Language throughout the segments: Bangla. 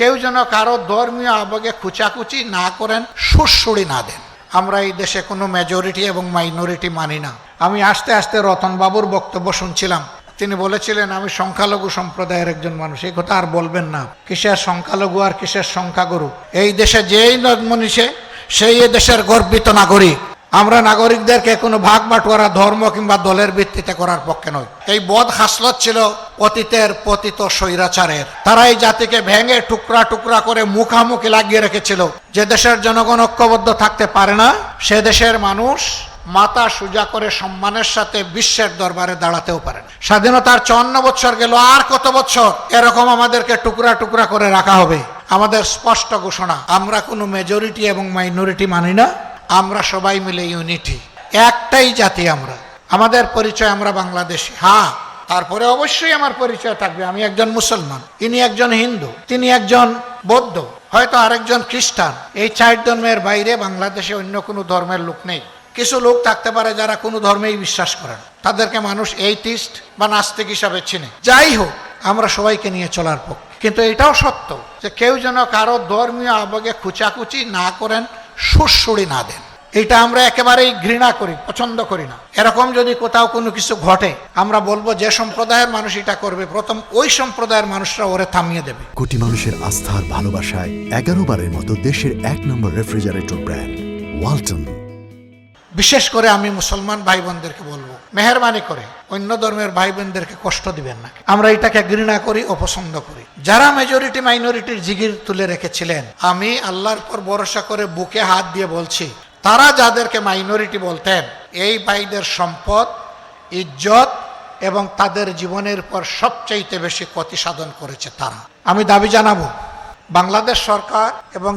কেউ যেন কারো ধর্মীয় আবেগে খুচাখুচি না করেন, সুড়সুড়ি না দেন। আমরা এই দেশে কোনো মেজরিটি এবং মাইনরিটি মানি না। আমি আস্তে আস্তে রতনবাবুর বক্তব্য শুনছিলাম, তিনি বলেছিলেন আমি সংখ্যালঘু সম্প্রদায়ের একজন মানুষ। এই কথা আর বলবেন না। কিসের সংখ্যালঘু আর কিসের সংখ্যাগুরু? এই দেশে যেই মনীষে সেই এ দেশের গর্বিত নাগরিক। আমরা নাগরিকদেরকে কোনো ভাগ বাটোয়ারা ধর্ম কিংবা দলের ভিত্তিতে করার পক্ষে নয়। এই বদ হাসলত ছিল অতীতের পতিত স্বৈরাচারের। তারা এই জাতিকে ভেঙে টুকরা টুকরা করে মুখামুখি লাগিয়ে রেখেছিল। যে দেশের জনগণ ঐক্যবদ্ধ থাকতে পারে না, সে দেশের মানুষ মাথা সোজা করে সম্মানের সাথে বিশ্বের দরবারে দাঁড়াতেও পারে না। স্বাধীনতার 54 বছর গেল, আর কত বছর এরকম আমাদেরকে টুকরা টুকরা করে রাখা হবে? আমাদের স্পষ্ট ঘোষণা, আমরা কোনো মেজরিটি এবং মাইনরিটি মানি না। আমরা সবাই মিলে ইউনিটি, একটাই জাতি আমরা। আমাদের পরিচয় আমরা বাংলাদেশি। হ্যাঁ, তারপরে অবশ্যই আমার পরিচয় থাকবে আমি একজন মুসলমান, ইনি একজন হিন্দু, তিনি একজন বৌদ্ধ, হয়তো আরেকজন খ্রিস্টান। এই 4 ধর্মের বাইরে বাংলাদেশে অন্য কোনো ধর্মের লোক নেই। কিছু লোক থাকতে পারে যারা কোনো ধর্মেই বিশ্বাস করেন, তাদেরকে মানুষ এইথিস্ট বা নাস্তিক হিসাবে চিনে। যাই হোক, আমরা সবাইকে নিয়ে চলার পক্ষে। কিন্তু এটাও সত্য যে কেউ যেন কারো ধর্মীয় আবেগে খুচাখুচি না করেন, সুড়সুড়ি না দেন। এটা আমরা একেবারেই ঘৃণা করি, পছন্দ করি না। এরকম যদি কোথাও কোনো কিছু ঘটে, আমরা বলবো যে সম্প্রদায়ের মানুষ এটা করবে, প্রথম ওই সম্প্রদায়ের মানুষরা ওরে থামিয়ে দেবে। কোটি মানুষের আস্থার ভালোবাসায় 11 বারের মতো দেশের 1 নম্বর রেফ্রিজারেটর ব্র্যান্ড ওয়ালটন। বিশেষ করে আমি মুসলমান ভাই বোনদেরকে বলবো, মেহরবানি করে অন্য ধর্মের ভাই বোনদেরকে কষ্ট দিবেন না। আমরা এটাকে ঘৃণা করি, অপছন্দ করি। যারা মেজরিটি মাইনরিটির জিগির তুলে রেখেছিলেন, আমি আল্লাহর পর ভরসা করে বুকে হাত দিয়ে বলছি, তারা যাদেরকে মাইনরিটি বলতেন, এই ভাইদের সম্পদ, ইজ্জত এবং তাদের জীবনের পর সবচাইতে বেশি ক্ষতি সাধন করেছে তারা। আমি দাবি জানাবো, বাংলাদেশ সরকার এবং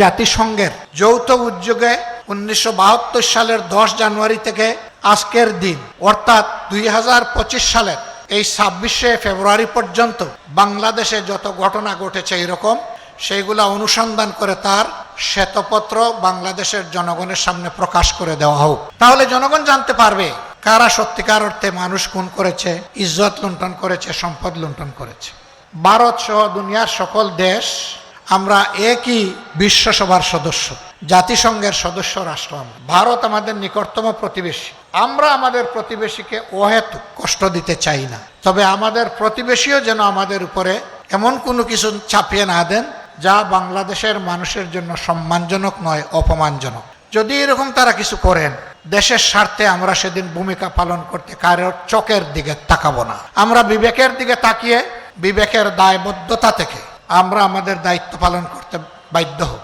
জাতিসংঘের যৌথ উদ্যোগে 1972 সালের 10 জানুয়ারি থেকে আজকের দিন অর্থাৎ 2025 সালের এই 26শে ফেব্রুয়ারি পর্যন্ত বাংলাদেশে যত ঘটনা ঘটেছে এরকম, সেইগুলা অনুসন্ধান করে তার শ্বেতপত্র বাংলাদেশের জনগণের সামনে প্রকাশ করে দেওয়া হোক। তাহলে জনগণ জানতে পারবে কারা সত্যিকার অর্থে মানুষ খুন করেছে, ইজ্জত লুণ্ঠন করেছে, সম্পদ লুণ্ঠন করেছে। ভারত সহ দুনিয়ার সকল দেশ, আমরা একই বিশ্বসভার সদস্য, জাতিসংঘের সদস্য রাষ্ট্র। ভারত আমাদের নিকটতম প্রতিবেশী। আমরা আমাদের প্রতিবেশীকে অহেতুক কষ্ট দিতে চাই না। তবে আমাদের প্রতিবেশীও যেন আমাদের উপরে এমন কোনো কিছু চাপিয়ে না দেন যা বাংলাদেশের মানুষের জন্য সম্মানজনক নয়, অপমানজনক। যদি এরকম তারা কিছু করেন, দেশের স্বার্থে আমরা সেদিন ভূমিকা পালন করতে কারোর চোখের দিকে তাকাবো না। আমরা বিবেকের দিকে তাকিয়ে বিবেকের দায়বদ্ধতা থেকে আমরা আমাদের দায়িত্ব পালন করতে বাধ্য হব।